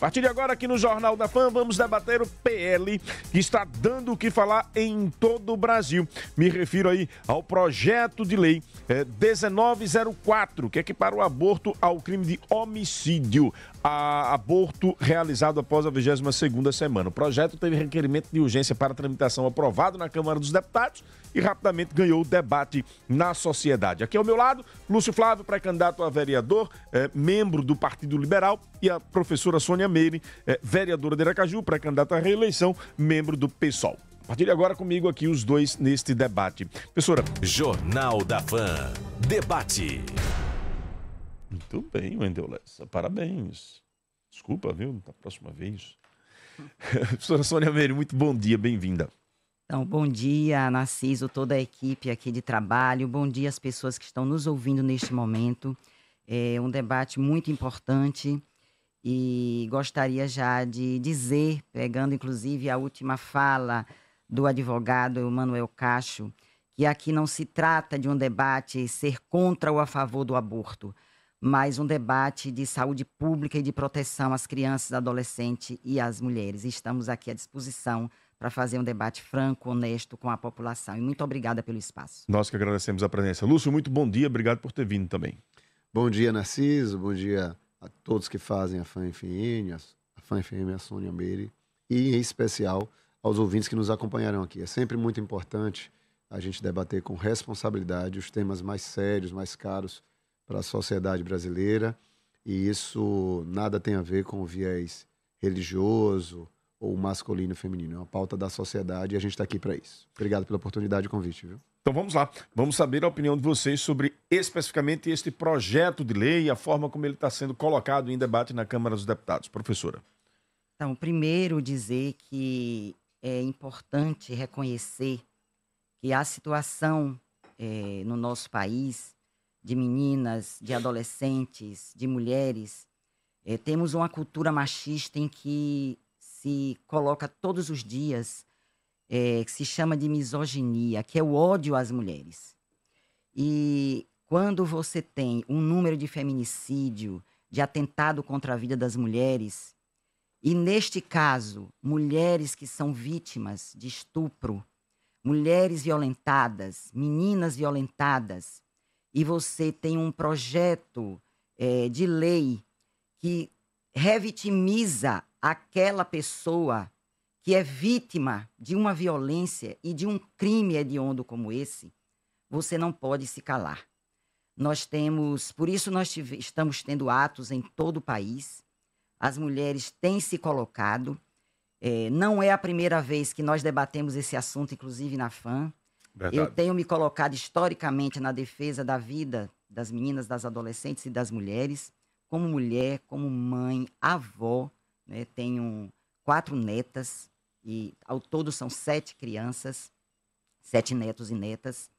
partir de agora, aqui no Jornal da Fã, vamos debater o PL, que está dando o que falar em todo o Brasil. Me refiro aí ao projeto de lei 1904, que equipara o aborto ao crime de homicídio, aborto realizado após a 22ª semana. O projeto teve requerimento de urgência para tramitação aprovado na Câmara dos Deputados e rapidamente ganhou o debate na sociedade. Aqui ao meu lado, Lúcio Flávio, pré-candidato a vereador, membro do Partido Liberal, e a professora Sônia Meire, vereadora de Aracaju, pré-candidata à reeleição, membro do PSOL. A partir de agora, comigo aqui os dois neste debate. Professora. Jornal da Fã. Debate. Muito bem, Wendel Lessa. Parabéns. Desculpa, viu? Da próxima vez. Professora Sônia Meire, muito bom dia, bem-vinda. Então, bom dia, Narciso, toda a equipe aqui de trabalho. Bom dia às pessoas que estão nos ouvindo neste momento. É um debate muito importante e gostaria já de dizer, pegando inclusive a última fala do advogado Emanuel Cacho, que aqui não se trata de um debate ser contra ou a favor do aborto, mas um debate de saúde pública e de proteção às crianças, adolescentes e às mulheres. Estamos aqui à disposição para fazer um debate franco, honesto com a população. E muito obrigada pelo espaço. Nós que agradecemos a presença. Lúcio, muito bom dia, obrigado por ter vindo também. Bom dia, Narciso, bom dia a todos que fazem a Fã FM, a Fã FM, a Sônia Meire, e em especial aos ouvintes que nos acompanharão aqui. É sempre muito importante a gente debater com responsabilidade os temas mais sérios, mais caros para a sociedade brasileira, e isso nada tem a ver com o viés religioso ou masculino e feminino. É uma pauta da sociedade e a gente está aqui para isso. Obrigado pela oportunidade e convite, viu? Então vamos lá, vamos saber a opinião de vocês sobre especificamente este projeto de lei e a forma como ele está sendo colocado em debate na Câmara dos Deputados. Professora. Então, primeiro dizer que é importante reconhecer que a situação no nosso país de meninas, de adolescentes, de mulheres, temos uma cultura machista em que se coloca todos os dias, que se chama de misoginia, que é o ódio às mulheres. E quando você tem um número de feminicídio, de atentado contra a vida das mulheres, e neste caso, mulheres que são vítimas de estupro, mulheres violentadas, meninas violentadas, e você tem um projeto de lei que revitimiza aquela pessoa que é vítima de uma violência e de um crime hediondo como esse, você não pode se calar. Por isso nós estamos tendo atos em todo o país, as mulheres têm se colocado, não é a primeira vez que nós debatemos esse assunto, inclusive na FAM. Verdade. Eu tenho me colocado historicamente na defesa da vida das meninas, das adolescentes e das mulheres, como mulher, como mãe, avó, né? Tenho 4 netas e ao todo são 7 crianças, 7 netos e netas.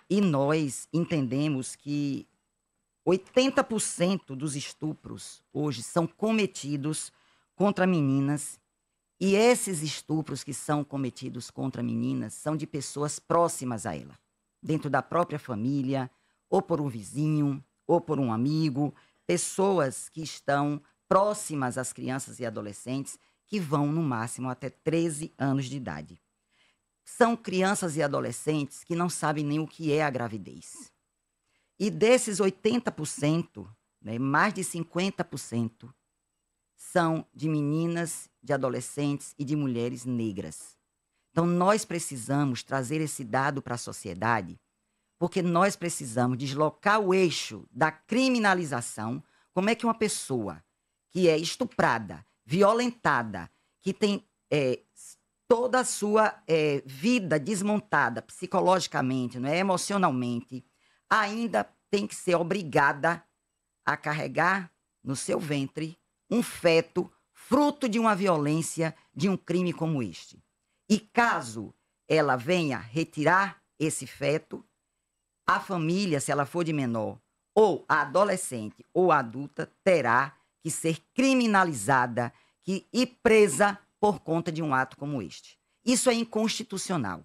E nós entendemos que 80% dos estupros hoje são cometidos contra meninas. E esses estupros que são cometidos contra meninas são de pessoas próximas a ela, dentro da própria família, ou por um vizinho, ou por um amigo, pessoas que estão próximas às crianças e adolescentes, que vão no máximo até 13 anos de idade. São crianças e adolescentes que não sabem nem o que é a gravidez. E desses 80%, né, mais de 50%, são de meninas, de adolescentes e de mulheres negras. Então, nós precisamos trazer esse dado para a sociedade, porque nós precisamos deslocar o eixo da criminalização. Como é que uma pessoa que é estuprada, violentada, que tem toda a sua vida desmontada psicologicamente, não é, emocionalmente, ainda tem que ser obrigada a carregar no seu ventre um feto fruto de uma violência, de um crime como este. E caso ela venha retirar esse feto, a família, se ela for de menor, ou a adolescente ou a adulta, terá que ser criminalizada e presa por conta de um ato como este. Isso é inconstitucional.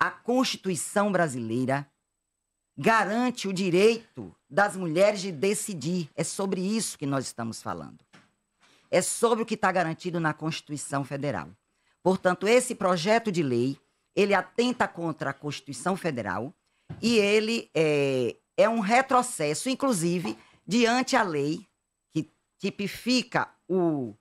A Constituição brasileira garante o direito das mulheres de decidir. É sobre isso que nós estamos falando. é sobre o que está garantido na Constituição Federal. Portanto, esse projeto de lei, ele atenta contra a Constituição Federal e ele é um retrocesso, inclusive, diante a lei que tipifica o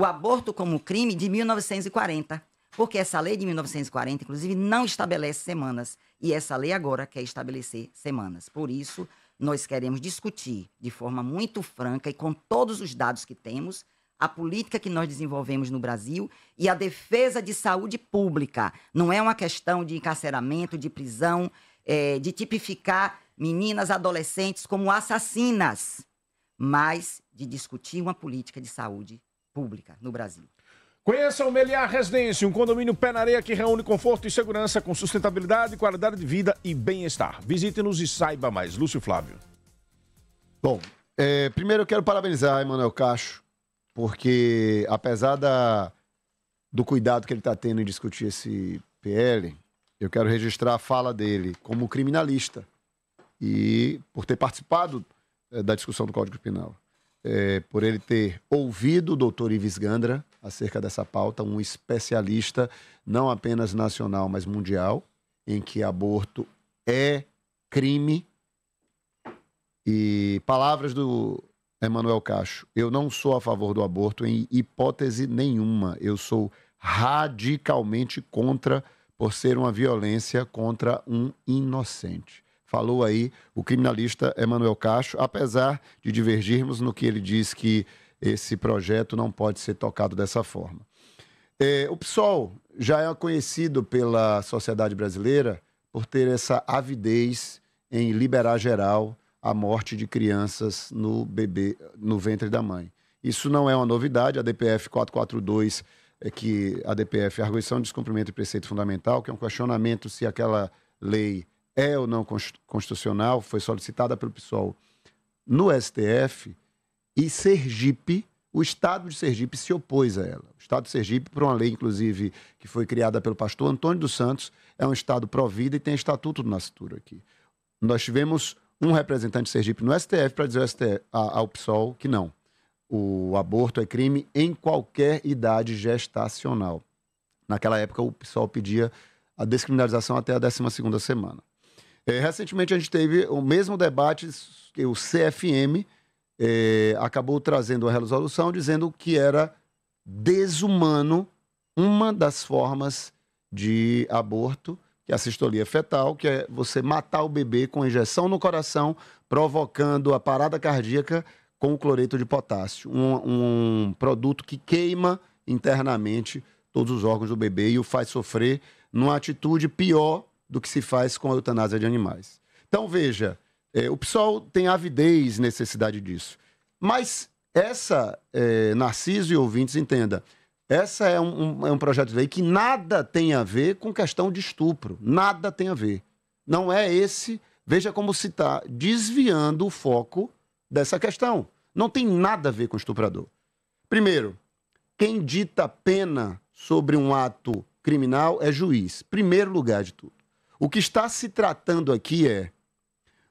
aborto como crime de 1940. Porque essa lei de 1940, inclusive, não estabelece semanas. E essa lei agora quer estabelecer semanas. Por isso, nós queremos discutir de forma muito franca e com todos os dados que temos, a política que nós desenvolvemos no Brasil e a defesa de saúde pública. Não é uma questão de encarceramento, de prisão, de tipificar meninas, adolescentes como assassinas, mas de discutir uma política de saúde pública no Brasil. Conheça o Meliá Residência, um condomínio pé na areia que reúne conforto e segurança com sustentabilidade, qualidade de vida e bem-estar. Visite-nos e saiba mais. Lúcio Flávio. Bom, primeiro eu quero parabenizar Emanuel Cacho, porque apesar do cuidado que ele está tendo em discutir esse PL, eu quero registrar a fala dele como criminalista e por ter participado da discussão do Código Penal. Por ele ter ouvido o doutor Ives Gandra acerca dessa pauta, um especialista não apenas nacional, mas mundial, em que aborto é crime. E palavras do Emanuel Cacho: eu não sou a favor do aborto em hipótese nenhuma, eu sou radicalmente contra, por ser uma violência contra um inocente. Falou aí o criminalista Emanuel Cacho, apesar de divergirmos no que ele diz que esse projeto não pode ser tocado dessa forma. O PSOL já é conhecido pela sociedade brasileira por ter essa avidez em liberar geral a morte de crianças no ventre da mãe. Isso não é uma novidade, a DPF 442, que a DPF é Arguição de Descumprimento de Preceito Fundamental, que é um questionamento se aquela lei é ou não constitucional, foi solicitada pelo PSOL no STF, e Sergipe, o Estado de Sergipe se opôs a ela. O Estado de Sergipe, por uma lei, inclusive, que foi criada pelo pastor Antônio dos Santos, é um Estado pró-vida e tem estatuto do nascituro aqui. Nós tivemos um representante de Sergipe no STF para dizer ao PSOL que não. O aborto é crime em qualquer idade gestacional. Naquela época, o PSOL pedia a descriminalização até a 12ª semana. Recentemente, a gente teve o mesmo debate que o CFM acabou trazendo a resolução dizendo que era desumano uma das formas de aborto, que é a sistolia fetal, que é você matar o bebê com injeção no coração, provocando a parada cardíaca com o cloreto de potássio, um produto que queima internamente todos os órgãos do bebê e o faz sofrer numa atitude pior do que se faz com a eutanásia de animais. Então, veja, o PSOL tem avidez, necessidade disso. Mas Narciso e ouvintes, entenda, essa é um projeto de lei que nada tem a ver com questão de estupro. Nada tem a ver. Não é esse. Veja como se está desviando o foco dessa questão. Não tem nada a ver com estuprador. Primeiro, quem dita pena sobre um ato criminal é juiz. Primeiro lugar de tudo. O que está se tratando aqui é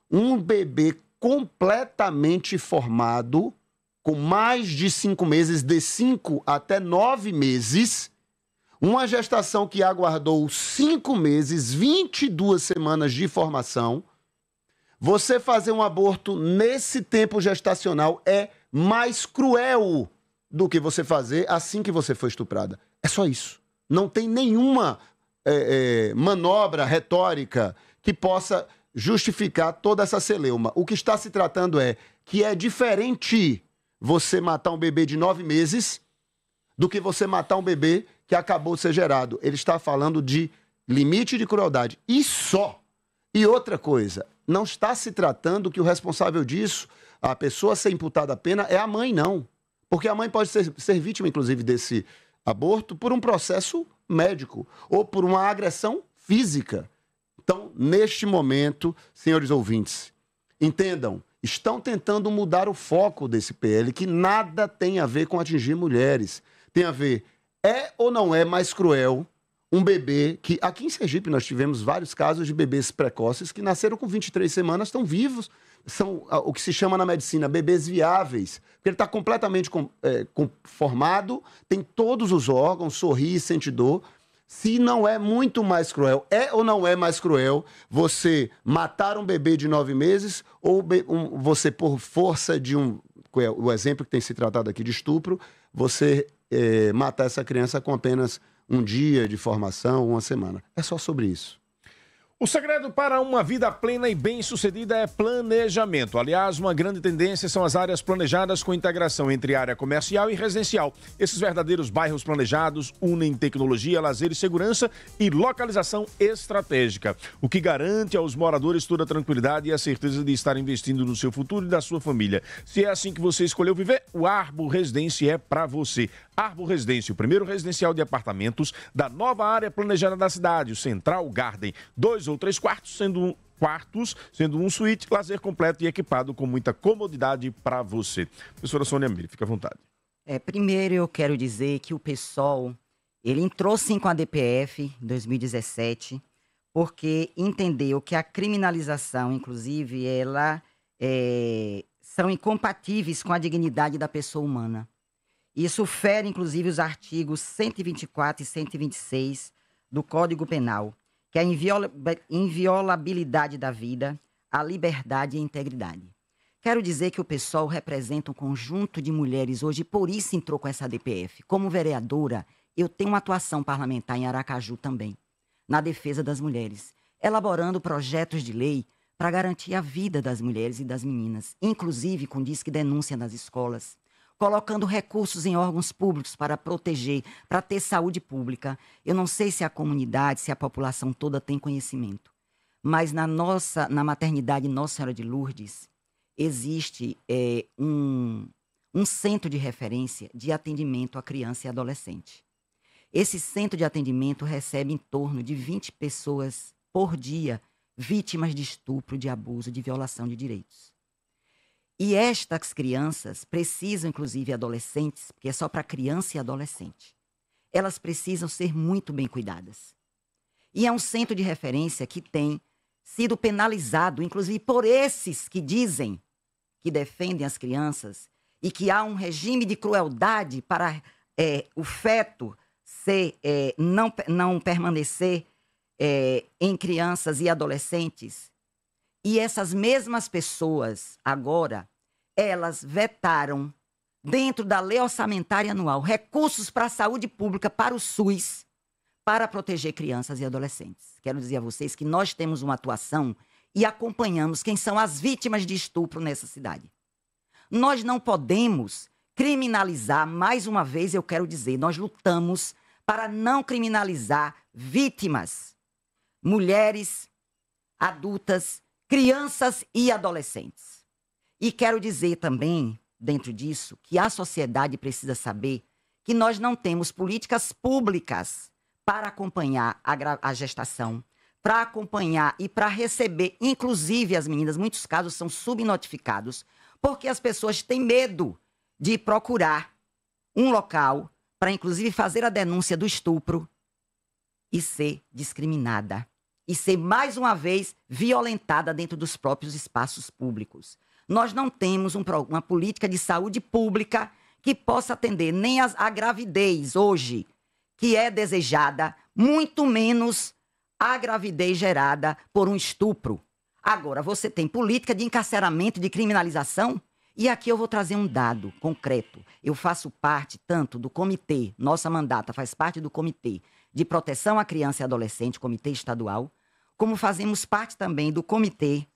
um bebê completamente formado, com mais de 5 meses, de 5 até 9 meses, uma gestação que aguardou 5 meses, 22 semanas de formação. Você fazer um aborto nesse tempo gestacional é mais cruel do que você fazer assim que você foi estuprada. É só isso. Não tem nenhuma manobra retórica que possa justificar toda essa celeuma. O que está se tratando é que é diferente você matar um bebê de 9 meses do que você matar um bebê que acabou de ser gerado. Ele está falando de limite de crueldade. E só. E outra coisa, não está se tratando que o responsável disso, a pessoa a ser imputada a pena, é a mãe, não. Porque a mãe pode ser vítima, inclusive, desse aborto por um processo médico ou por uma agressão física. Então, neste momento, senhores ouvintes, entendam, estão tentando mudar o foco desse PL, que nada tem a ver com atingir mulheres. Tem a ver, é ou não é mais cruel um bebê que... Aqui em Sergipe nós tivemos vários casos de bebês precoces que nasceram com 23 semanas, estão vivos, são o que se chama na medicina bebês viáveis, porque ele está completamente formado, tem todos os órgãos, sorri, sente dor. Se não é muito mais cruel, é ou não é mais cruel você matar um bebê de 9 meses ou você, por força de o exemplo que tem se tratado aqui de estupro, você matar essa criança com apenas um dia de formação, uma semana. É só sobre isso. O segredo para uma vida plena e bem-sucedida é planejamento. Aliás, uma grande tendência são as áreas planejadas com integração entre área comercial e residencial. Esses verdadeiros bairros planejados unem tecnologia, lazer e segurança e localização estratégica, o que garante aos moradores toda a tranquilidade e a certeza de estar investindo no seu futuro e da sua família. Se é assim que você escolheu viver, o Arbo Residência é para você. Arbo Residência, o primeiro residencial de apartamentos da nova área planejada da cidade, o Central Garden. 2 ou 3 quartos, sendo um suíte, lazer completo e equipado com muita comodidade para você. Professora Sônia Meire, fica à vontade. Primeiro eu quero dizer que o PSOL, ele entrou sim com a DPF em 2017, porque entendeu que a criminalização, inclusive, ela são incompatíveis com a dignidade da pessoa humana. Isso fere, inclusive, os artigos 124 e 126 do Código Penal, que é a inviolabilidade da vida, a liberdade e a integridade. Quero dizer que o PSOL representa um conjunto de mulheres hoje, por isso entrou com essa DPF. Como vereadora, eu tenho uma atuação parlamentar em Aracaju também, na defesa das mulheres, elaborando projetos de lei para garantir a vida das mulheres e das meninas, inclusive com disque denúncia nas escolas, colocando recursos em órgãos públicos para proteger, para ter saúde pública. Eu não sei se a comunidade, se a população toda tem conhecimento, mas na maternidade Nossa Senhora de Lourdes existe um centro de referência de atendimento à criança e adolescente. Esse centro de atendimento recebe em torno de 20 pessoas por dia vítimas de estupro, de abuso, de violação de direitos. E estas crianças precisam, inclusive adolescentes, porque é só para criança e adolescente, elas precisam ser muito bem cuidadas. E é um centro de referência que tem sido penalizado, inclusive por esses que dizem que defendem as crianças e que há um regime de crueldade para o feto não permanecer em crianças e adolescentes. E essas mesmas pessoas, agora, elas vetaram, dentro da lei orçamentária anual, recursos para a saúde pública, para o SUS, para proteger crianças e adolescentes. Quero dizer a vocês que nós temos uma atuação e acompanhamos quem são as vítimas de estupro nessa cidade. Nós não podemos criminalizar, mais uma vez eu quero dizer, nós lutamos para não criminalizar vítimas, mulheres, adultas, crianças e adolescentes. E quero dizer também, dentro disso, que a sociedade precisa saber que nós não temos políticas públicas para acompanhar a gestação, para acompanhar e para receber, inclusive as meninas, muitos casos são subnotificados, porque as pessoas têm medo de procurar um local para, inclusive, fazer a denúncia do estupro e ser discriminada. E ser, mais uma vez, violentada dentro dos próprios espaços públicos. Nós não temos uma política de saúde pública que possa atender nem a gravidez hoje, que é desejada, muito menos a gravidez gerada por um estupro. Agora, você tem política de encarceramento, de criminalização, e aqui eu vou trazer um dado concreto. Eu faço parte tanto do comitê, nossa mandata faz parte do comitê de proteção à criança e adolescente, comitê estadual, como fazemos parte também do comitê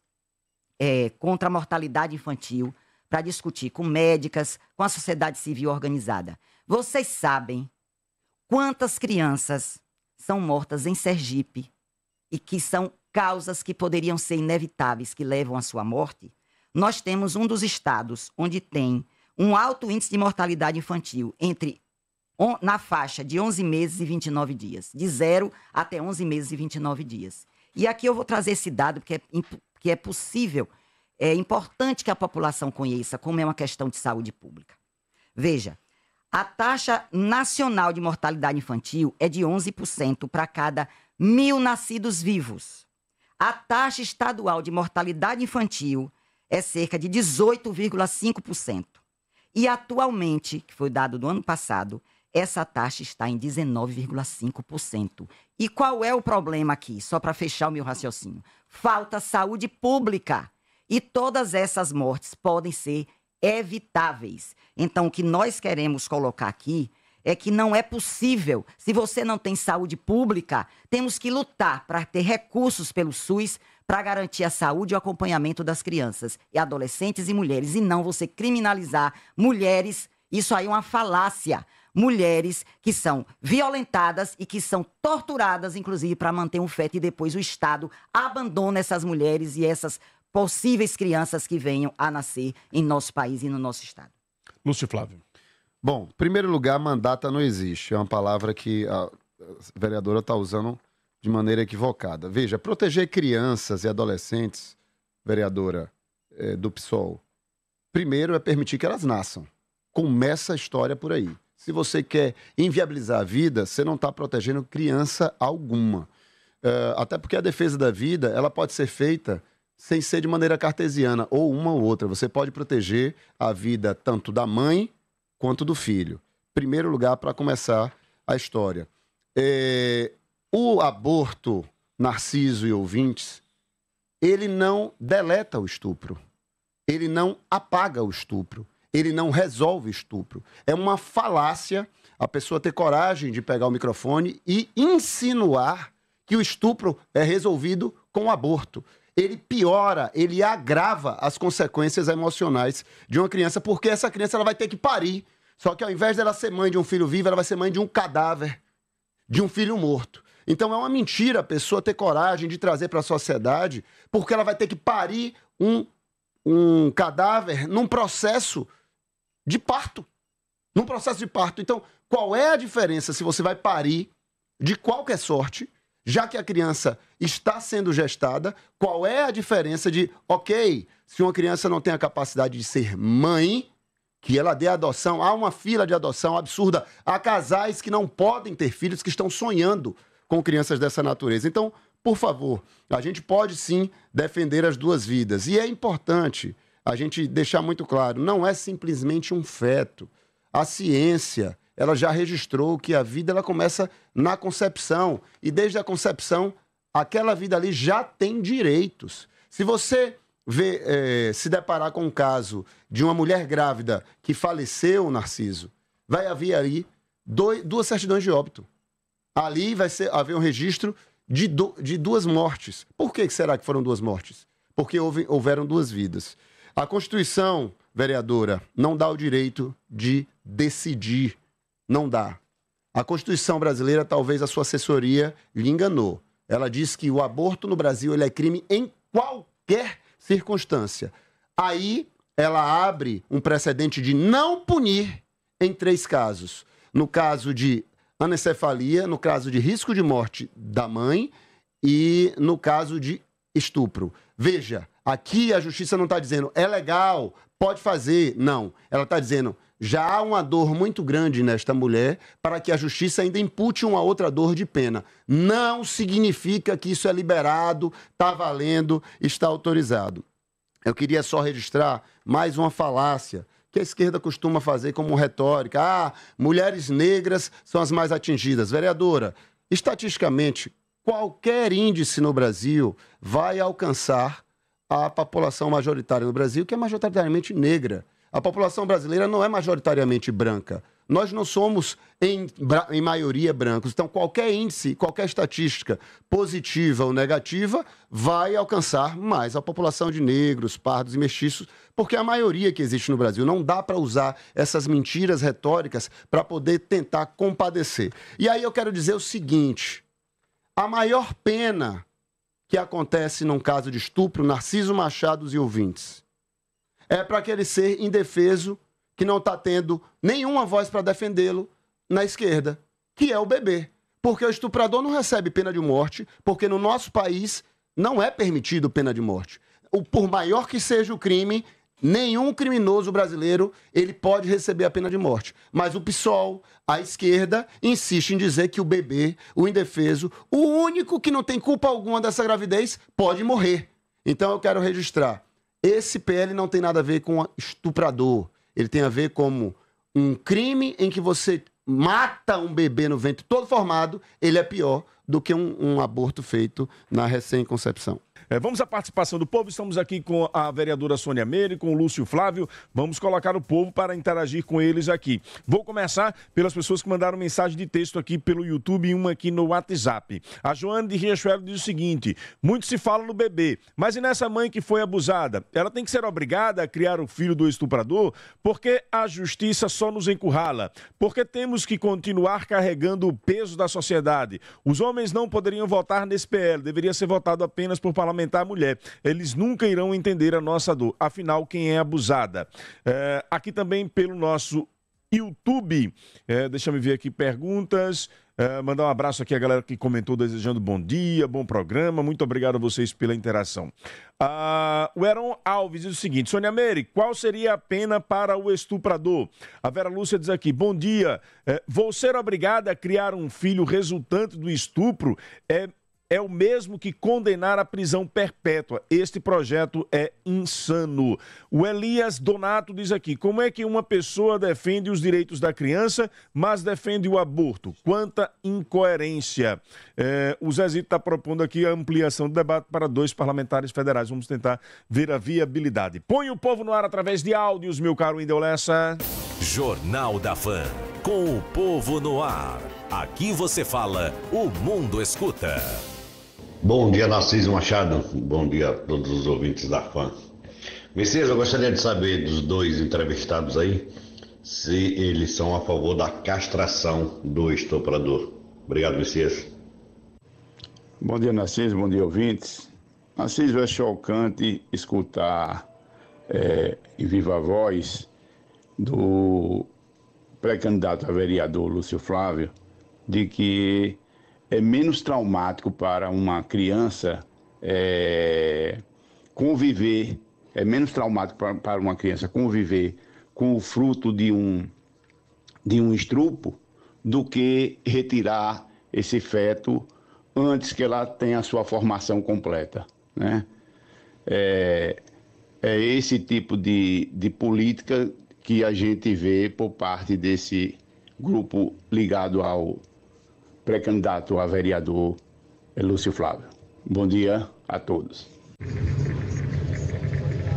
contra a mortalidade infantil, para discutir com médicas, com a sociedade civil organizada. Vocês sabem quantas crianças são mortas em Sergipe e que são causas que poderiam ser inevitáveis, que levam à sua morte? Nós temos um dos estados onde tem um alto índice de mortalidade infantil na faixa de 11 meses e 29 dias, de 0 até 11 meses e 29 dias. E aqui eu vou trazer esse dado, porque é possível, é importante que a população conheça como é uma questão de saúde pública. Veja, a taxa nacional de mortalidade infantil é de 11% para cada 1.000 nascidos vivos. A taxa estadual de mortalidade infantil é cerca de 18,5%. E atualmente, que foi o dado do ano passado, essa taxa está em 19,5%. E qual é o problema aqui? Só para fechar o meu raciocínio. Falta saúde pública. E todas essas mortes podem ser evitáveis. Então, o que nós queremos colocar aqui é que não é possível, se você não tem saúde pública, temos que lutar para ter recursos pelo SUS para garantir a saúde e o acompanhamento das crianças, e adolescentes e mulheres, e não você criminalizar mulheres. Isso aí é uma falácia. Mulheres que são violentadas e que são torturadas, inclusive, para manter um feto, e depois o Estado abandona essas mulheres e essas possíveis crianças que venham a nascer em nosso país e no nosso Estado. Lúcio Flávio. Bom, em primeiro lugar, mandata não existe. É uma palavra que a vereadora está usando de maneira equivocada. Veja, proteger crianças e adolescentes, vereadora do PSOL, primeiro é permitir que elas nasçam. Começa a história por aí. Se você quer inviabilizar a vida, você não está protegendo criança alguma. Até porque a defesa da vida, ela pode ser feita sem ser de maneira cartesiana, ou uma ou outra. Você pode proteger a vida tanto da mãe quanto do filho. Primeiro lugar, para começar a história. O aborto, Narciso e ouvintes, ele não deleta o estupro. Ele não apaga o estupro. Ele não resolve estupro. É uma falácia a pessoa ter coragem de pegar o microfone e insinuar que o estupro é resolvido com o aborto. Ele piora, ele agrava as consequências emocionais de uma criança, porque essa criança ela vai ter que parir. Só que ao invés dela ser mãe de um filho vivo, ela vai ser mãe de um cadáver, de um filho morto. Então é uma mentira a pessoa ter coragem de trazer para a sociedade, porque ela vai ter que parir um cadáver num processo de parto. Num processo de parto. Então, qual é a diferença se você vai parir de qualquer sorte, já que a criança está sendo gestada? Qual é a diferença de, ok, se uma criança não tem a capacidade de ser mãe, que ela dê adoção, há uma fila de adoção absurda, há casais que não podem ter filhos, que estão sonhando com crianças dessa natureza. Então, por favor, a gente pode sim defender as duas vidas. E é importante a gente deixar muito claro, não é simplesmente um feto. A ciência, ela já registrou que a vida ela começa na concepção. E desde a concepção, aquela vida ali já tem direitos. Se você se deparar com um caso de uma mulher grávida que faleceu, Narciso, vai haver ali duas certidões de óbito. Ali vai haver um registro de duas mortes. Por que será que foram duas mortes? Porque houveram duas vidas. A Constituição, vereadora, não dá o direito de decidir. Não dá. A Constituição brasileira, talvez a sua assessoria lhe enganou. Ela diz que o aborto no Brasil ele é crime em qualquer circunstância. Aí ela abre um precedente de não punir em 3 casos. No caso de anencefalia, no caso de risco de morte da mãe e no caso de estupro. Veja, aqui a justiça não está dizendo é legal, pode fazer. Não, ela está dizendo já há uma dor muito grande nesta mulher para que a justiça ainda impute uma outra dor de pena. Não significa que isso é liberado, está valendo, está autorizado. Eu queria só registrar mais uma falácia que a esquerda costuma fazer como retórica. Ah, mulheres negras são as mais atingidas. Vereadora, estatisticamente, qualquer índice no Brasil vai alcançar a população majoritária no Brasil, que é majoritariamente negra. A população brasileira não é majoritariamente branca. Nós não somos, em maioria, brancos. Então, qualquer índice, qualquer estatística positiva ou negativa vai alcançar mais a população de negros, pardos e mestiços, porque é a maioria que existe no Brasil. Não dá para usar essas mentiras retóricas para poder tentar compadecer. E aí eu quero dizer o seguinte, a maior pena que acontece num caso de estupro, Narciso Machado e ouvintes, é para aquele ser indefeso que não está tendo nenhuma voz para defendê-lo na esquerda, que é o bebê. Porque o estuprador não recebe pena de morte, porque no nosso país não é permitido pena de morte. Por maior que seja o crime, nenhum criminoso brasileiro ele pode receber a pena de morte. Mas o PSOL, a esquerda, insiste em dizer que o bebê, o indefeso, o único que não tem culpa alguma dessa gravidez, pode morrer. Então eu quero registrar. esse PL não tem nada a ver com estuprador. Ele tem a ver como um crime em que você mata um bebê no ventre todo formado, ele é pior do que um aborto feito na recém-concepção. Vamos à participação do povo. Estamos aqui com a vereadora Sônia Meire, com o Lúcio Flávio. Vamos colocar o povo para interagir com eles aqui. Vou começar pelas pessoas que mandaram mensagem de texto aqui pelo YouTube e uma aqui no WhatsApp. A Joana de Riachuelo diz o seguinte: muito se fala no bebê, mas e nessa mãe que foi abusada? Ela tem que ser obrigada a criar o filho do estuprador? Porque a justiça só nos encurrala? Porque temos que continuar carregando o peso da sociedade? Os homens não poderiam votar nesse PL, deveria ser votado apenas por parlamentares a mulher. Eles nunca irão entender a nossa dor. Afinal, quem é abusada? Aqui também pelo nosso YouTube. Deixa eu ver aqui perguntas. Mandar um abraço aqui a galera que comentou desejando bom dia, bom programa. Muito obrigado a vocês pela interação. O Heron Alves diz o seguinte: Sônia Meire, qual seria a pena para o estuprador? A Vera Lúcia diz aqui: bom dia. Vou ser obrigada a criar um filho resultante do estupro? É o mesmo que condenar à prisão perpétua. Este projeto é insano. O Elias Donato diz aqui: como é que uma pessoa defende os direitos da criança, mas defende o aborto? Quanta incoerência. O Zezito está propondo aqui a ampliação do debate para 2 parlamentares federais. Vamos tentar ver a viabilidade. Põe o povo no ar através de áudios, meu caro Indeu Lessa. Jornal da Fã, com o povo no ar. Aqui você fala, o mundo escuta. Bom dia, Narciso Machado. Bom dia a todos os ouvintes da Fã. Messias, eu gostaria de saber dos 2 entrevistados aí, se eles são a favor da castração do estuprador. Obrigado, Messias. Bom dia, Narciso. Bom dia, ouvintes. Narciso, é chocante escutar em viva voz do pré-candidato a vereador Lúcio Flávio de que é menos traumático para uma criança conviver, é menos traumático para uma criança conviver com o fruto de um estupro do que retirar esse feto antes que ela tenha a sua formação completa, né? É esse tipo de política que a gente vê por parte desse grupo ligado ao pré-candidato a vereador Lúcio Flávio. Bom dia a todos.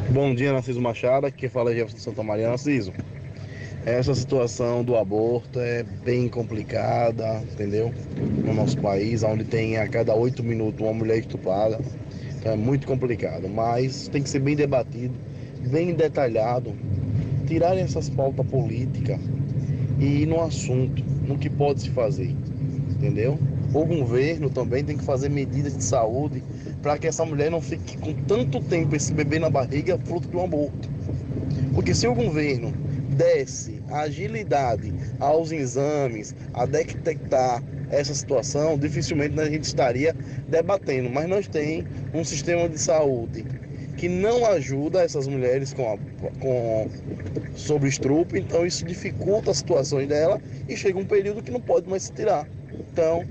Bom dia, Narciso Machado, aqui fala é Jefferson Santa Maria. Narciso, essa situação do aborto é bem complicada, entendeu? No nosso país, onde tem a cada 8 minutos uma mulher estuprada, então é muito complicado, mas tem que ser bem debatido, bem detalhado, tirarem essas pautas políticas e ir no assunto, no que pode se fazer. Entendeu? O governo também tem que fazer medidas de saúde para que essa mulher não fique com tanto tempo esse bebê na barriga fruto de um aborto. Porque se o governo desse agilidade aos exames, a detectar essa situação, dificilmente a gente estaria debatendo. Mas nós temos um sistema de saúde que não ajuda essas mulheres sobre estupro, então isso dificulta as situações dela e chega um período que não pode mais se tirar. Então,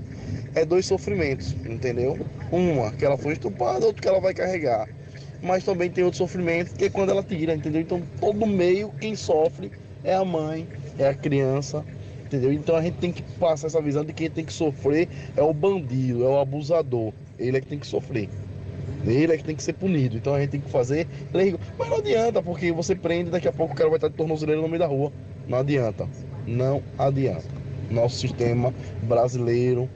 é 2 sofrimentos, entendeu? Uma, que ela foi estuprada, outra que ela vai carregar. Mas também tem outro sofrimento, que é quando ela tira, entendeu? Então, todo meio, quem sofre é a mãe, é a criança, entendeu? Então, a gente tem que passar essa visão de que quem tem que sofrer é o bandido, é o abusador. Ele é que tem que sofrer. Ele é que tem que ser punido. Então, a gente tem que fazer lei. Mas não adianta, porque você prende, daqui a pouco o cara vai estar de tornozeleira no meio da rua. Não adianta. Não adianta. Nosso sistema brasileiro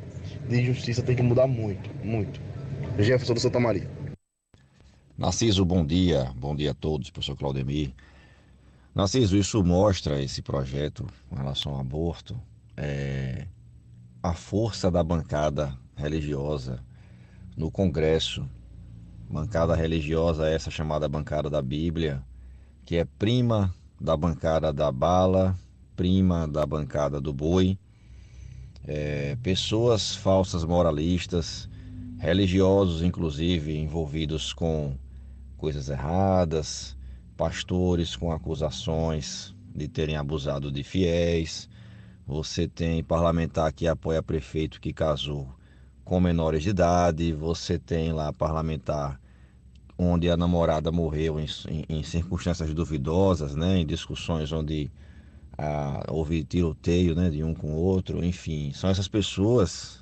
de justiça tem que mudar muito, muito. Jefferson do Santa Maria. Narciso, bom dia a todos, professor Claudemir. Narciso, isso mostra, esse projeto em relação ao aborto, a força da bancada religiosa no Congresso. Bancada religiosa essa chamada bancada da Bíblia, que é prima da bancada da bala, prima da bancada do boi. Pessoas falsas moralistas, religiosos inclusive envolvidos com coisas erradas, pastores com acusações de terem abusado de fiéis. Você tem parlamentar que apoia prefeito que casou com menores de idade, você tem lá parlamentar onde a namorada morreu em circunstâncias duvidosas, né? Em discussões onde houve tiroteio, né? De um com o outro, enfim. São essas pessoas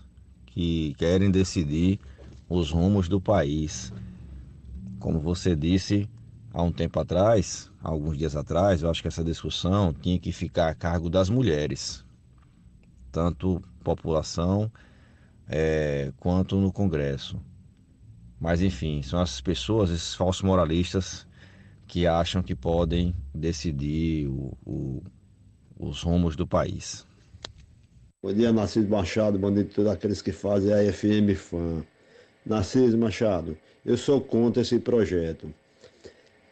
que querem decidir os rumos do país. Como você disse há um tempo atrás, há alguns dias atrás, eu acho que essa discussão tinha que ficar a cargo das mulheres, tanto população quanto no Congresso. Mas enfim, são essas pessoas, esses falsos moralistas, que acham que podem decidir os rumos do país. Bom dia, Narciso Machado, bom dia a todos aqueles que fazem a FM Fã. Narciso Machado, eu sou contra esse projeto.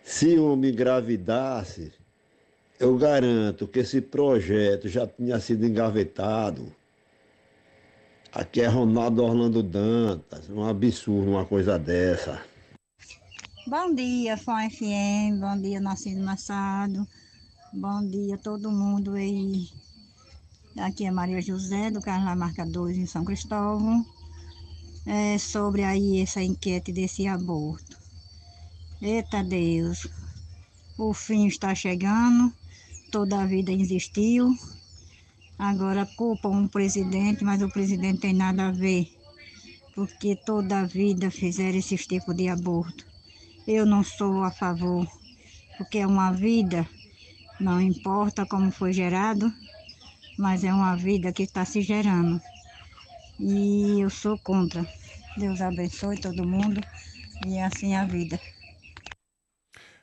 Se um homem engravidasse, eu garanto que esse projeto já tinha sido engavetado. Aqui é Ronaldo Orlando Dantas, um absurdo uma coisa dessa. Bom dia, Fã FM, bom dia, Narciso Machado, bom dia a todo mundo aí. Aqui é Maria José, do Carlos Marca 2, em São Cristóvão. Sobre aí essa enquete desse aborto. Eita Deus, o fim está chegando, toda a vida existiu. Agora culpam o presidente, mas o presidente tem nada a ver, porque toda a vida fizeram esse tipo de aborto. Eu não sou a favor, porque é uma vida, não importa como foi gerado, mas é uma vida que está se gerando. E eu sou contra. Deus abençoe todo mundo e assim a vida.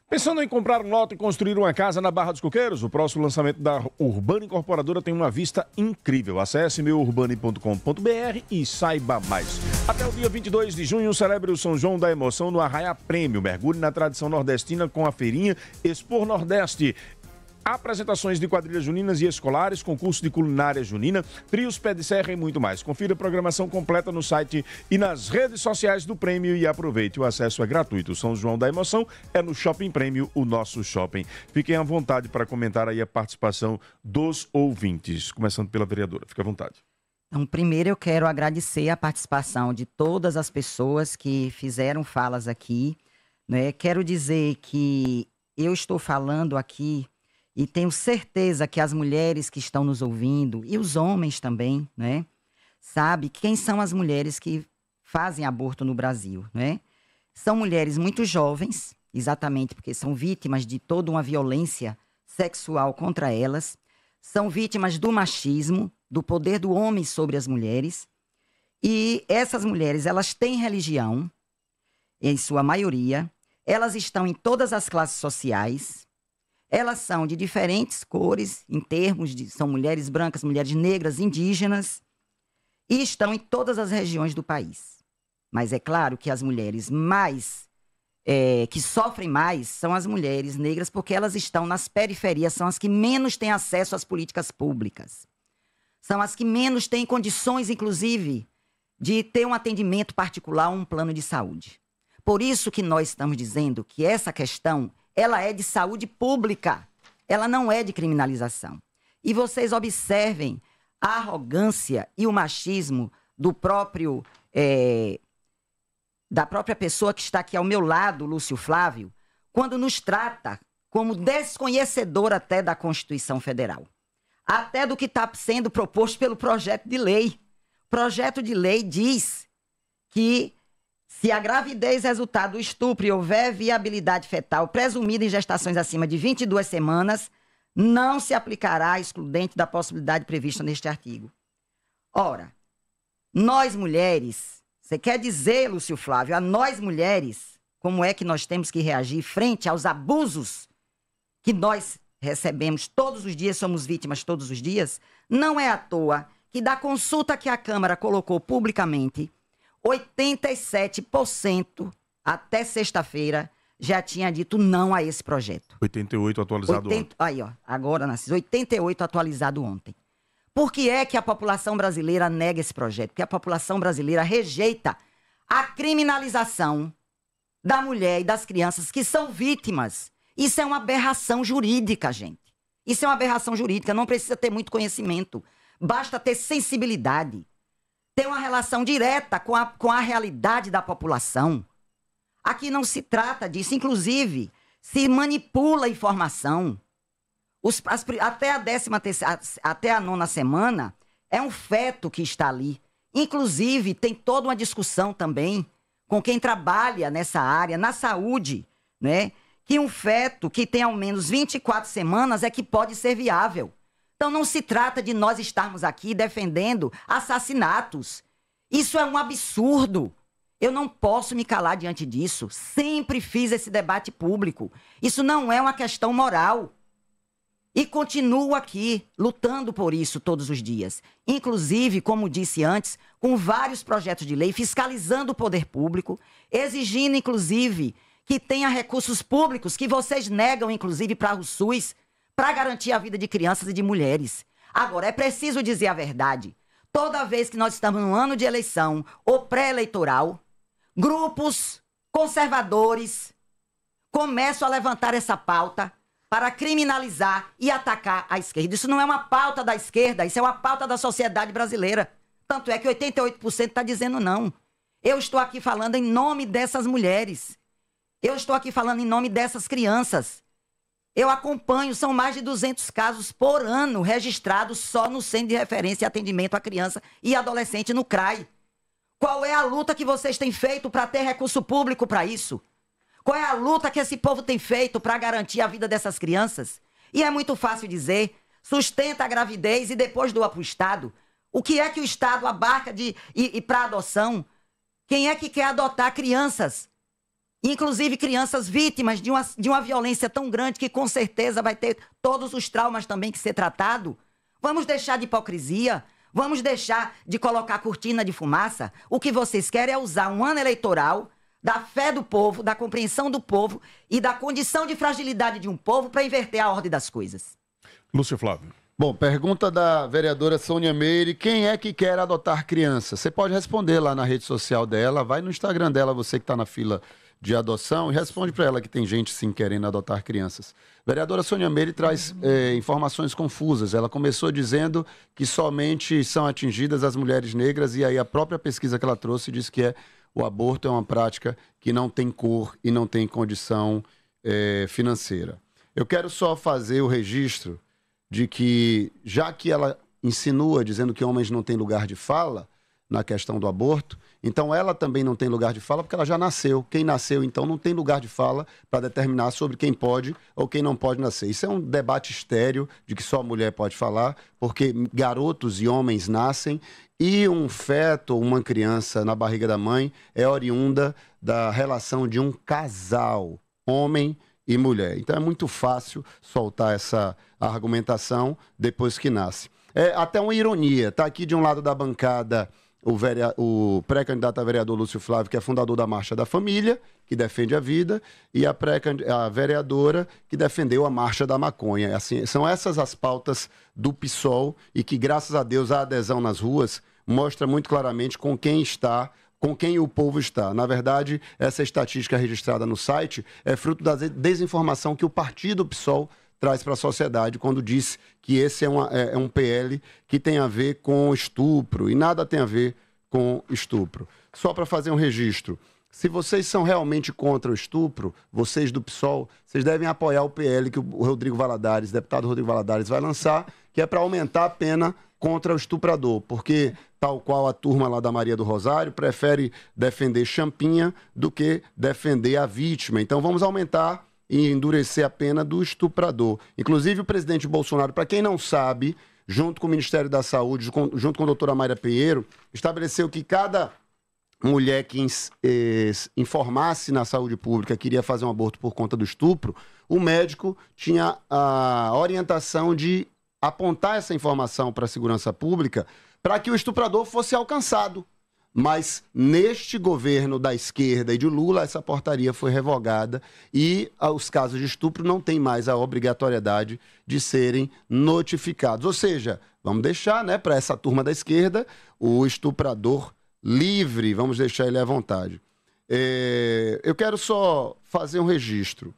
Pensando em comprar um lote e construir uma casa na Barra dos Coqueiros? O próximo lançamento da Urbana Incorporadora tem uma vista incrível. Acesse meurbane.com.br e saiba mais. Até o dia 22 de junho, celebre o São João da Emoção no Arraia Prêmio. Mergulhe na tradição nordestina com a feirinha Expor Nordeste. Apresentações de quadrilhas juninas e escolares, concurso de culinária junina, trios pé de serra e muito mais. Confira a programação completa no site e nas redes sociais do Prêmio e aproveite. O acesso é gratuito. São João da Emoção é no Shopping Prêmio, o nosso shopping. Fiquem à vontade para comentar aí a participação dos ouvintes. Começando pela vereadora. Fique à vontade. Então, primeiro eu quero agradecer a participação de todas as pessoas que fizeram falas aqui, né? Quero dizer que eu estou falando aqui e tenho certeza que as mulheres que estão nos ouvindo, e os homens também, né, sabe quem são as mulheres que fazem aborto no Brasil, né? São mulheres muito jovens, exatamente porque são vítimas de toda uma violência sexual contra elas, são vítimas do machismo, do poder do homem sobre as mulheres, e essas mulheres, elas têm religião, em sua maioria, elas estão em todas as classes sociais. Elas são de diferentes cores, em termos de... São mulheres brancas, mulheres negras, indígenas, e estão em todas as regiões do país. Mas é claro que as mulheres que sofrem mais são as mulheres negras, porque elas estão nas periferias, são as que menos têm acesso às políticas públicas. São as que menos têm condições, inclusive, de ter um atendimento particular, um plano de saúde. Por isso que nós estamos dizendo que essa questão... ela é de saúde pública, ela não é de criminalização. E vocês observem a arrogância e o machismo da própria pessoa que está aqui ao meu lado, Lúcio Flávio, quando nos trata como desconhecedor até da Constituição Federal, até do que está sendo proposto pelo projeto de lei. O projeto de lei diz que se a gravidez resultado do estupro e houver viabilidade fetal presumida em gestações acima de 22 semanas, não se aplicará a excludente da possibilidade prevista neste artigo. Ora, nós mulheres, você quer dizer, Lúcio Flávio, a nós mulheres, como é que nós temos que reagir frente aos abusos que nós recebemos todos os dias, somos vítimas todos os dias? Não é à toa que da consulta que a Câmara colocou publicamente, 87% até sexta-feira já tinha dito não a esse projeto. 88 atualizado ontem. Aí, ó, agora, Narciso, 88 atualizado ontem. Por que é que a população brasileira nega esse projeto? Porque a população brasileira rejeita a criminalização da mulher e das crianças que são vítimas. Isso é uma aberração jurídica, gente. Isso é uma aberração jurídica, não precisa ter muito conhecimento. Basta ter sensibilidade. Ter uma relação direta com a realidade da população. Aqui não se trata disso. Inclusive, se manipula a informação. Até até a 9ª semana, é um feto que está ali. Inclusive, tem toda uma discussão também com quem trabalha nessa área, na saúde, né? Que um feto que tem ao menos 24 semanas é que pode ser viável. Então, não se trata de nós estarmos aqui defendendo assassinatos. Isso é um absurdo. Eu não posso me calar diante disso. Sempre fiz esse debate público. Isso não é uma questão moral. E continuo aqui, lutando por isso todos os dias. Inclusive, como disse antes, com vários projetos de lei, fiscalizando o poder público, exigindo, inclusive, que tenha recursos públicos, que vocês negam, inclusive, para o SUS, para garantir a vida de crianças e de mulheres. Agora, é preciso dizer a verdade. Toda vez que nós estamos num ano de eleição ou pré-eleitoral, grupos conservadores começam a levantar essa pauta para criminalizar e atacar a esquerda. Isso não é uma pauta da esquerda, isso é uma pauta da sociedade brasileira. Tanto é que 88% está dizendo não. Eu estou aqui falando em nome dessas mulheres. Eu estou aqui falando em nome dessas crianças. Eu acompanho, são mais de 200 casos por ano registrados só no Centro de Referência e Atendimento à Criança e Adolescente no CRAI. Qual é a luta que vocês têm feito para ter recurso público para isso? Qual é a luta que esse povo tem feito para garantir a vida dessas crianças? E é muito fácil dizer, sustenta a gravidez e depois doa para o Estado. O que é que o Estado abarca para adoção? Quem é que quer adotar crianças? Inclusive crianças vítimas de uma violência tão grande que com certeza vai ter todos os traumas também que ser tratado. Vamos deixar de hipocrisia, vamos deixar de colocar cortina de fumaça. O que vocês querem é usar um ano eleitoral da fé do povo, da compreensão do povo e da condição de fragilidade de um povo para inverter a ordem das coisas. Lúcio Flávio. Bom, pergunta da vereadora Sônia Meire, quem é que quer adotar criança? Você pode responder lá na rede social dela, vai no Instagram dela, você que está na fila de adoção, e responde para ela que tem gente sim querendo adotar crianças. Vereadora Sônia Meire traz informações confusas. Ela começou dizendo que somente são atingidas as mulheres negras, e aí a própria pesquisa que ela trouxe diz que o aborto é uma prática que não tem cor e não tem condição financeira. Eu quero só fazer o registro de que, já que ela insinua dizendo que homens não têm lugar de fala na questão do aborto, então ela também não tem lugar de fala porque ela já nasceu. Quem nasceu, então, não tem lugar de fala para determinar sobre quem pode ou quem não pode nascer. Isso é um debate estéril de que só a mulher pode falar, porque garotos e homens nascem e um feto, uma criança na barriga da mãe é oriunda da relação de um casal, homem e mulher. Então é muito fácil soltar essa argumentação depois que nasce. É até uma ironia, está aqui de um lado da bancada o pré-candidato a vereador Lúcio Flávio, que é fundador da Marcha da Família, que defende a vida, e a vereadora que defendeu a Marcha da Maconha. Assim, são essas as pautas do PSOL e que, graças a Deus, a adesão nas ruas mostra muito claramente com quem o povo está. Na verdade, essa estatística registrada no site é fruto da desinformação que o partido PSOL traz para a sociedade quando diz que esse é um PL que tem a ver com estupro, e nada tem a ver com estupro. Só para fazer um registro, se vocês são realmente contra o estupro, vocês do PSOL, vocês devem apoiar o PL que o Rodrigo Valadares, deputado Rodrigo Valadares, vai lançar, que é para aumentar a pena contra o estuprador, porque, tal qual a turma lá da Maria do Rosário, prefere defender champinha do que defender a vítima. Então vamos aumentar e endurecer a pena do estuprador. Inclusive o presidente Bolsonaro, para quem não sabe, junto com o Ministério da Saúde, junto com a doutora Mayra Pinheiro, estabeleceu que cada mulher que informasse na saúde pública que iria fazer um aborto por conta do estupro, o médico tinha a orientação de apontar essa informação para a segurança pública para que o estuprador fosse alcançado. Mas neste governo da esquerda e de Lula, essa portaria foi revogada e os casos de estupro não têm mais a obrigatoriedade de serem notificados. Ou seja, vamos deixar, né, para essa turma da esquerda o estuprador livre, vamos deixar ele à vontade. Eu quero só fazer um registro.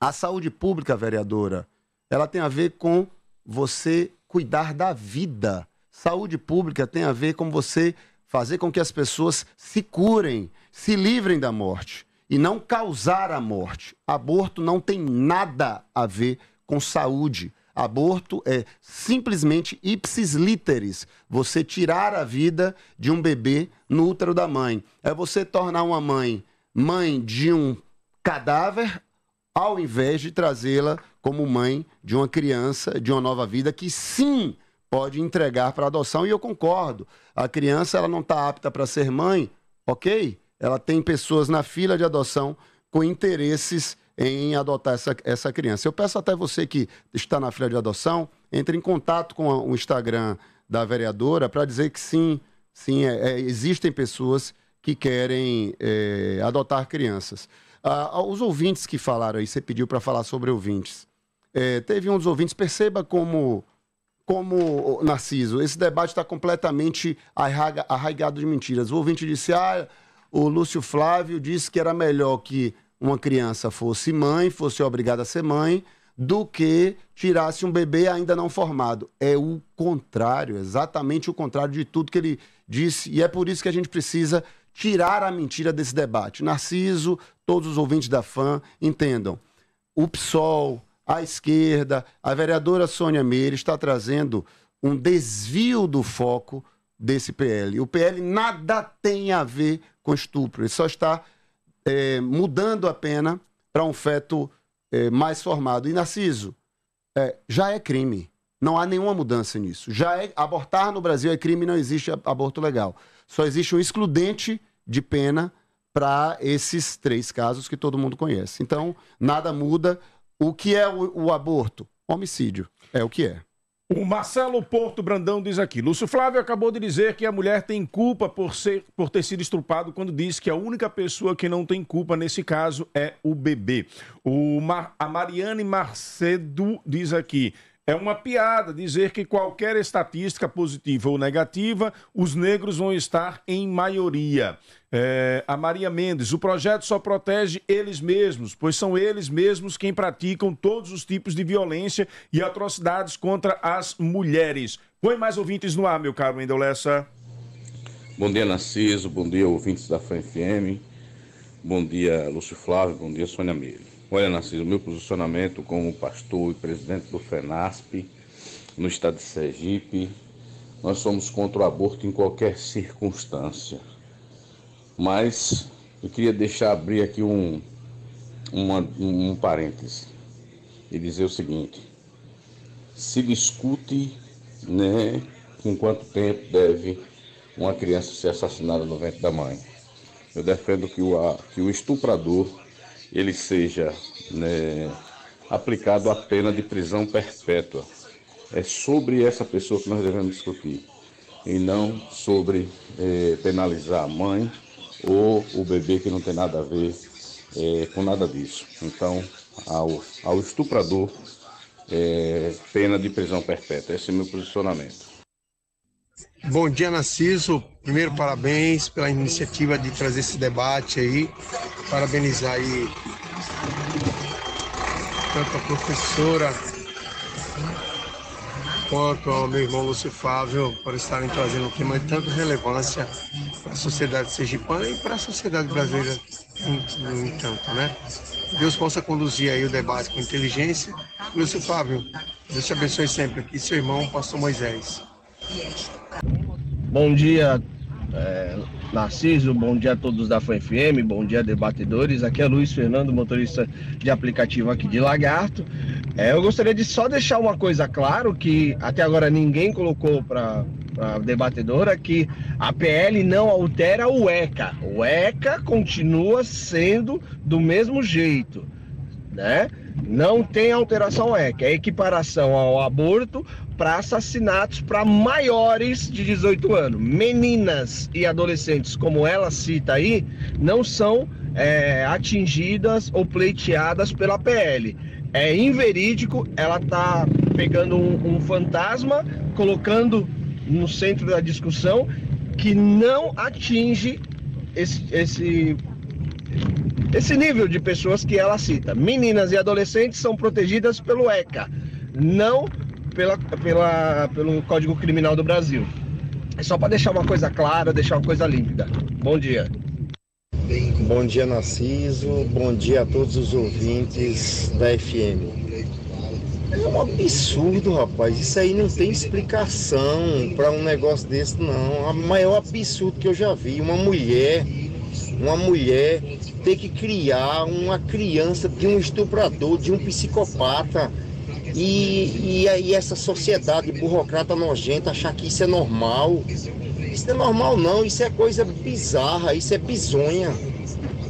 A saúde pública, vereadora, ela tem a ver com você cuidar da vida. Saúde pública tem a ver com você fazer com que as pessoas se curem, se livrem da morte. e não causar a morte. Aborto não tem nada a ver com saúde. Aborto é simplesmente ipsis literis, você tirar a vida de um bebê no útero da mãe. É você tornar uma mãe de um cadáver, ao invés de trazê-la como mãe de uma criança, de uma nova vida, que sim pode entregar para adoção. E eu concordo, a criança ela não está apta para ser mãe, ok? Ela tem pessoas na fila de adoção com interesses em adotar essa criança. Eu peço até você que está na fila de adoção, entre em contato com o Instagram da vereadora para dizer que sim, existem pessoas que querem adotar crianças. Os ouvintes que falaram aí, você pediu para falar sobre ouvintes. Teve um dos ouvintes, perceba como Narciso, esse debate está completamente arraigado de mentiras. O ouvinte disse, o Lúcio Flávio disse que era melhor que uma criança fosse mãe, fosse obrigada a ser mãe, do que tirasse um bebê ainda não formado. É o contrário, exatamente o contrário de tudo que ele disse, e é por isso que a gente precisa tirar a mentira desse debate. Narciso, todos os ouvintes da FAM, entendam. O PSOL, a esquerda, a vereadora Sônia Meire está trazendo um desvio do foco desse PL. O PL nada tem a ver com estupro, ele só está mudando a pena para um feto mais formado. E, Narciso, já é crime. Não há nenhuma mudança nisso. Abortar no Brasil é crime, não existe aborto legal. Só existe um excludente de pena para esses 3 casos que todo mundo conhece. Então, nada muda. O que é o aborto? Homicídio. É o que é. O Marcelo Porto Brandão diz aqui, Lúcio Flávio acabou de dizer que a mulher tem culpa por ter sido estuprado quando disse que a única pessoa que não tem culpa nesse caso é o bebê. A Mariane Marcedo diz aqui, é uma piada dizer que qualquer estatística positiva ou negativa, os negros vão estar em maioria. A Maria Mendes, o projeto só protege eles mesmos, pois são eles mesmos quem praticam todos os tipos de violência e atrocidades contra as mulheres. Põe mais ouvintes no ar, meu caro Wendel Lessa. Bom dia, Narciso, bom dia, ouvintes da FAM FM, bom dia, Lúcio Flávio, bom dia, Sônia Meire. Olha, Narciso, meu posicionamento como pastor e presidente do FENASP no estado de Sergipe, nós somos contra o aborto em qualquer circunstância. Mas eu queria abrir aqui um parêntese e dizer o seguinte: se discute, com quanto tempo deve uma criança ser assassinada no ventre da mãe. Eu defendo que o estuprador ele seja aplicado a pena de prisão perpétua. É sobre essa pessoa que nós devemos discutir, e não sobre penalizar a mãe ou o bebê, que não tem nada a ver com nada disso. Então, ao estuprador, pena de prisão perpétua. Esse é o meu posicionamento. Bom dia, Narciso. Primeiro, parabéns pela iniciativa de trazer esse debate aí. Parabenizar aí tanto a professora quanto ao meu irmão Lúcio Flávio por estarem trazendo um tema de tanta relevância para a sociedade sergipana e para a sociedade brasileira no entanto, né? Deus possa conduzir aí o debate com inteligência. Lúcio Flávio, Deus te abençoe sempre aqui, seu irmão, pastor Moisés. Bom dia, Narciso, bom dia a todos da FAM FM, bom dia, debatedores. Aqui é Luiz Fernando, motorista de aplicativo aqui de Lagarto. Eu gostaria de só deixar uma coisa claro, que até agora ninguém colocou para a debatedora, que a PL não altera o ECA. O ECA continua sendo do mesmo jeito, né? Não tem alteração ECA, é equiparação ao aborto para assassinatos para maiores de 18 anos. Meninas e adolescentes, como ela cita aí, não são atingidas ou pleiteadas pela PL. É inverídico, ela está pegando um fantasma, colocando no centro da discussão, que não atinge esse nível de pessoas que ela cita. Meninas e adolescentes são protegidas pelo ECA, não pelo Código Criminal do Brasil. É só para deixar uma coisa clara, deixar uma coisa límpida. Bom dia. Bom dia, Narciso. Bom dia a todos os ouvintes da FM. É um absurdo, rapaz. Isso aí não tem explicação para um negócio desse, não. O maior absurdo que eu já vi. Uma mulher ter que criar uma criança de um estuprador, de um psicopata. E aí essa sociedade burocrata nojenta achar que isso é normal. Isso não é normal, não. Isso é coisa bizarra, isso é bizonha.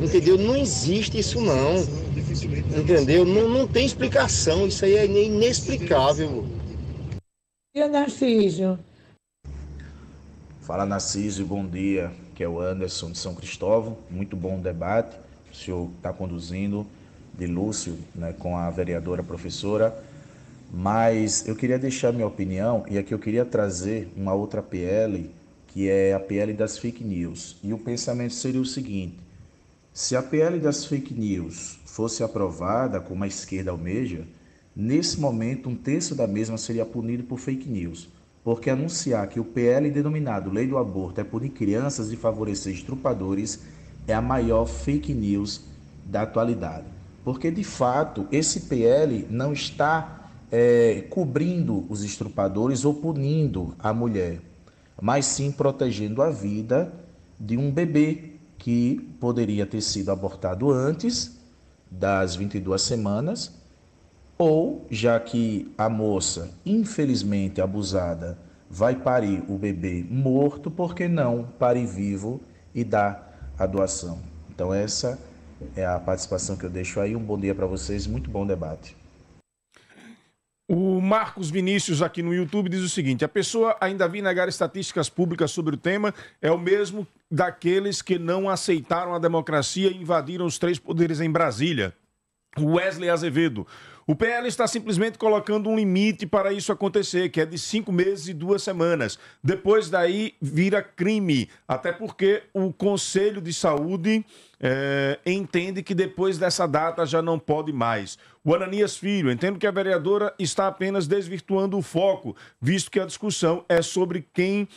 Entendeu? Não existe isso, não. Entendeu? Não tem explicação. Isso aí é inexplicável. E o Narciso? Fala, Narciso, bom dia. Que é o Anderson de São Cristóvão. Muito bom debate. O senhor está conduzindo, de Lúcio, né, com a vereadora professora. Mas eu queria deixar minha opinião, e aqui eu queria trazer uma outra PL, que é a PL das fake news. E o pensamento seria o seguinte: se a PL das fake news fosse aprovada, como a esquerda almeja, nesse momento 1/3 da mesma seria punido por fake news. Porque anunciar que o PL denominado Lei do Aborto é punir crianças e favorecer estrupadores é a maior fake news da atualidade. Porque, de fato, esse PL não está cobrindo os estrupadores ou punindo a mulher, mas sim protegendo a vida de um bebê que poderia ter sido abortado antes das 22 semanas, ou, já que a moça, infelizmente abusada, vai parir o bebê morto, por que não parir vivo e dar a doação? Então essa é a participação que eu deixo aí. Um bom dia para vocês, muito bom debate. O Marcos Vinícius aqui no YouTube diz o seguinte: a pessoa ainda vir negar estatísticas públicas sobre o tema é o mesmo daqueles que não aceitaram a democracia e invadiram os 3 poderes em Brasília. Wesley Azevedo: o PL está simplesmente colocando um limite para isso acontecer, que é de 5 meses e 2 semanas. Depois daí vira crime, até porque o Conselho de Saúde entende que depois dessa data já não pode mais. O Ananias Filho: entendo que a vereadora está apenas desvirtuando o foco, visto que a discussão é sobre quem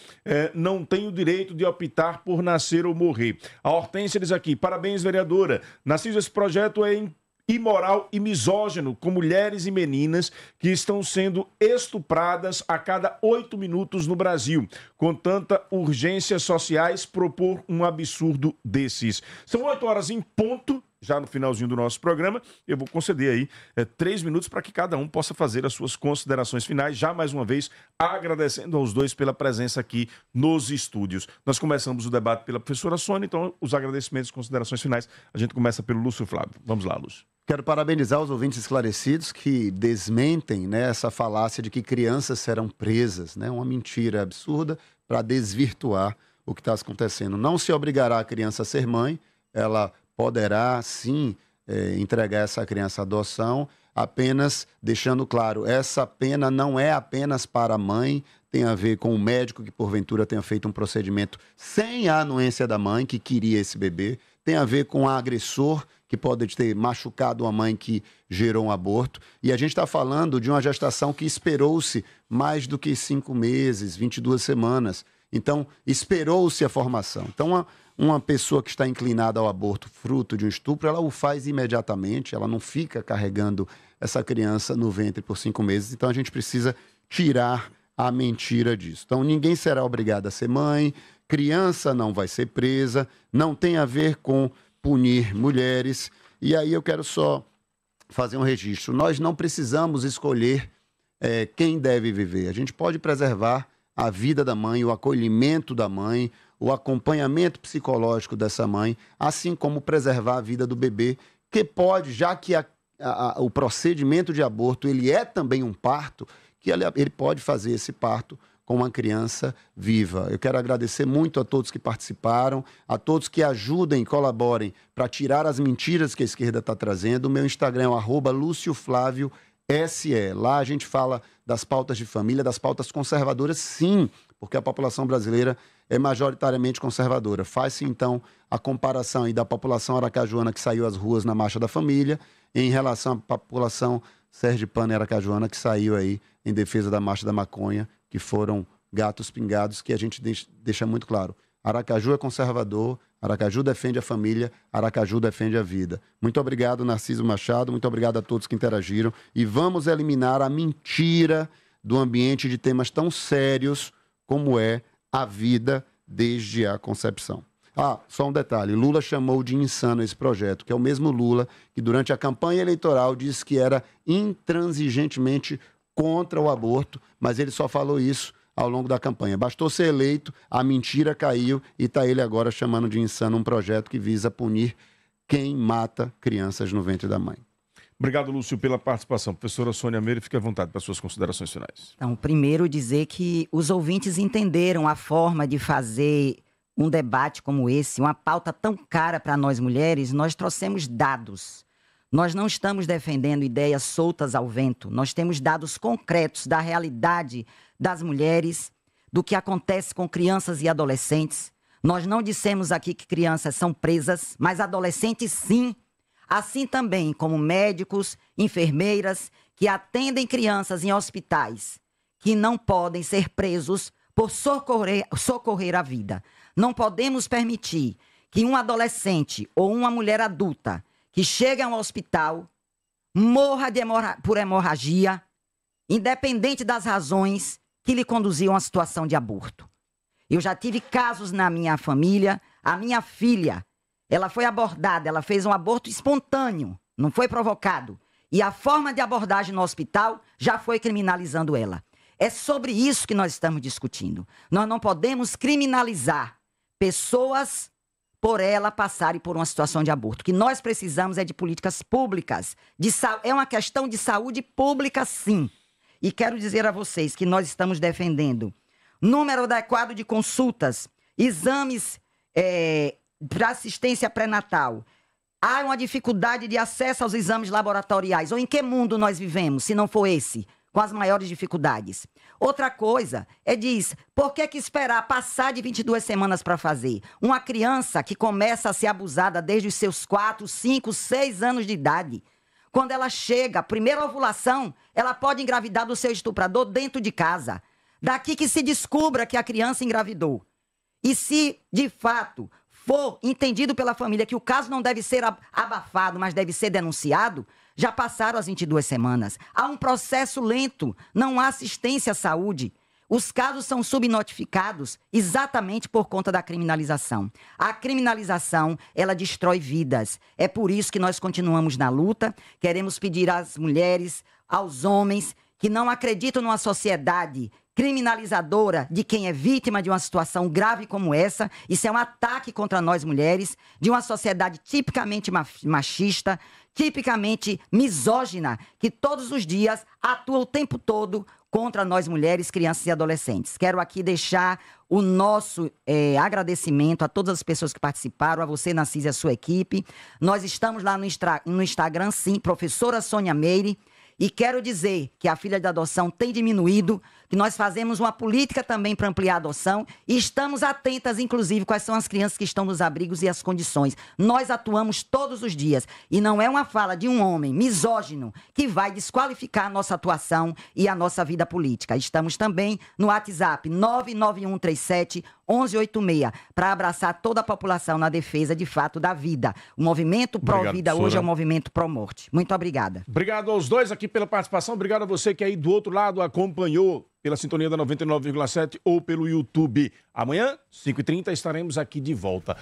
não tem o direito de optar por nascer ou morrer. A Hortência diz aqui: parabéns, vereadora. Narciso, esse projeto é imoral e misógino com mulheres e meninas que estão sendo estupradas a cada 8 minutos no Brasil. Com tanta urgências sociais, propor um absurdo desses. São 8 horas em ponto, já no finalzinho do nosso programa. Eu vou conceder aí 3 minutos para que cada um possa fazer as suas considerações finais, já mais uma vez agradecendo aos dois pela presença aqui nos estúdios. Nós começamos o debate pela professora Sônia, então os agradecimentos e considerações finais, a gente começa pelo Lúcio Flávio. Vamos lá, Lúcio. Quero parabenizar os ouvintes esclarecidos que desmentem, né, essa falácia de que crianças serão presas, né, uma mentira absurda para desvirtuar o que está acontecendo. Não se obrigará a criança a ser mãe, ela poderá sim entregar essa criança à adoção, apenas deixando claro, essa pena não é apenas para a mãe, tem a ver com o médico que porventura tenha feito um procedimento sem a anuência da mãe que queria esse bebê, tem a ver com o agressor que pode ter machucado a mãe que gerou um aborto. E a gente está falando de uma gestação que esperou-se mais do que 5 meses, 22 semanas. Então, esperou-se a formação. Então, uma pessoa que está inclinada ao aborto fruto de um estupro, ela o faz imediatamente, ela não fica carregando essa criança no ventre por 5 meses. Então, a gente precisa tirar a mentira disso. Então, ninguém será obrigado a ser mãe, criança não vai ser presa, não tem a ver com punir mulheres. E aí eu quero só fazer um registro. Nós não precisamos escolher quem deve viver. A gente pode preservar a vida da mãe, o acolhimento da mãe, o acompanhamento psicológico dessa mãe, assim como preservar a vida do bebê, que pode, já que o procedimento de aborto ele é também um parto, que ele pode fazer esse parto com uma criança viva. Eu quero agradecer muito a todos que participaram, a todos que ajudem, colaborem para tirar as mentiras que a esquerda está trazendo. O meu Instagram é o @LúcioFlávioSE. Lá a gente fala das pautas de família, das pautas conservadoras, sim, porque a população brasileira é majoritariamente conservadora. Faz-se, então, a comparação aí da população aracajuana que saiu às ruas na Marcha da Família em relação à população sergipana e aracajuana que saiu aí em defesa da Marcha da Maconha, que foram gatos pingados, que a gente deixa muito claro. Aracaju é conservador, Aracaju defende a família, Aracaju defende a vida. Muito obrigado, Narciso Machado, muito obrigado a todos que interagiram. E vamos eliminar a mentira do ambiente de temas tão sérios como é a vida desde a concepção. Só um detalhe, Lula chamou de insano esse projeto, que é o mesmo Lula que durante a campanha eleitoral disse que era intransigentemente contra o aborto, mas ele só falou isso ao longo da campanha. Bastou ser eleito, a mentira caiu e está ele agora chamando de insano um projeto que visa punir quem mata crianças no ventre da mãe. Obrigado, Lúcio, pela participação. Professora Sônia Meire, fique à vontade para suas considerações finais. Então, primeiro dizer que os ouvintes entenderam a forma de fazer um debate como esse, uma pauta tão cara para nós mulheres. Nós trouxemos dados. Nós não estamos defendendo ideias soltas ao vento. Nós temos dados concretos da realidade das mulheres, do que acontece com crianças e adolescentes. Nós não dissemos aqui que crianças são presas, mas adolescentes sim. Assim também como médicos, enfermeiras que atendem crianças em hospitais que não podem ser presos por socorrer a vida. Não podemos permitir que um adolescente ou uma mulher adulta que chega ao hospital morra por hemorragia, independente das razões que lhe conduziam à situação de aborto. Eu já tive casos na minha família. A minha filha, ela foi abordada, ela fez um aborto espontâneo, não foi provocado. E a forma de abordagem no hospital já foi criminalizando ela. É sobre isso que nós estamos discutindo. Nós não podemos criminalizar pessoas por ela passarem por uma situação de aborto. O que nós precisamos é de políticas públicas. É uma questão de saúde pública, sim. E quero dizer a vocês que nós estamos defendendo número adequado de consultas, exames para assistência pré-natal. Há uma dificuldade de acesso aos exames laboratoriais. Ou em que mundo nós vivemos, se não for esse, com as maiores dificuldades? Outra coisa por que esperar passar de 22 semanas para fazer? Uma criança que começa a ser abusada desde os seus 4, 5, 6 anos de idade, quando ela chega, a primeira ovulação, ela pode engravidar do seu estuprador dentro de casa. Daqui que se descubra que a criança engravidou. E se, de fato, for entendido pela família que o caso não deve ser abafado, mas deve ser denunciado, já passaram as 22 semanas. Há um processo lento, não há assistência à saúde. Os casos são subnotificados exatamente por conta da criminalização. A criminalização, ela destrói vidas. É por isso que nós continuamos na luta. Queremos pedir às mulheres, aos homens, que não acreditam numa sociedade criminalizadora de quem é vítima de uma situação grave como essa. Isso é um ataque contra nós mulheres, de uma sociedade tipicamente machista, tipicamente misógina, que todos os dias atua o tempo todo contra nós mulheres, crianças e adolescentes. Quero aqui deixar o nosso agradecimento a todas as pessoas que participaram, a você, Narciso, e a sua equipe. Nós estamos lá no Instagram, sim, professora Sônia Meire. E quero dizer que a filha de adoção tem diminuído, que nós fazemos uma política também para ampliar a adoção e estamos atentas, inclusive, quais são as crianças que estão nos abrigos e as condições. Nós atuamos todos os dias e não é uma fala de um homem misógino que vai desqualificar a nossa atuação e a nossa vida política. Estamos também no WhatsApp 99137-1186 para abraçar toda a população na defesa, de fato, da vida. O movimento pró-vida hoje é o movimento pró-morte. Muito obrigada. Obrigado aos dois aqui pela participação. Obrigado a você que aí do outro lado acompanhou pela sintonia da 99,7 ou pelo YouTube. Amanhã, 5h30, estaremos aqui de volta.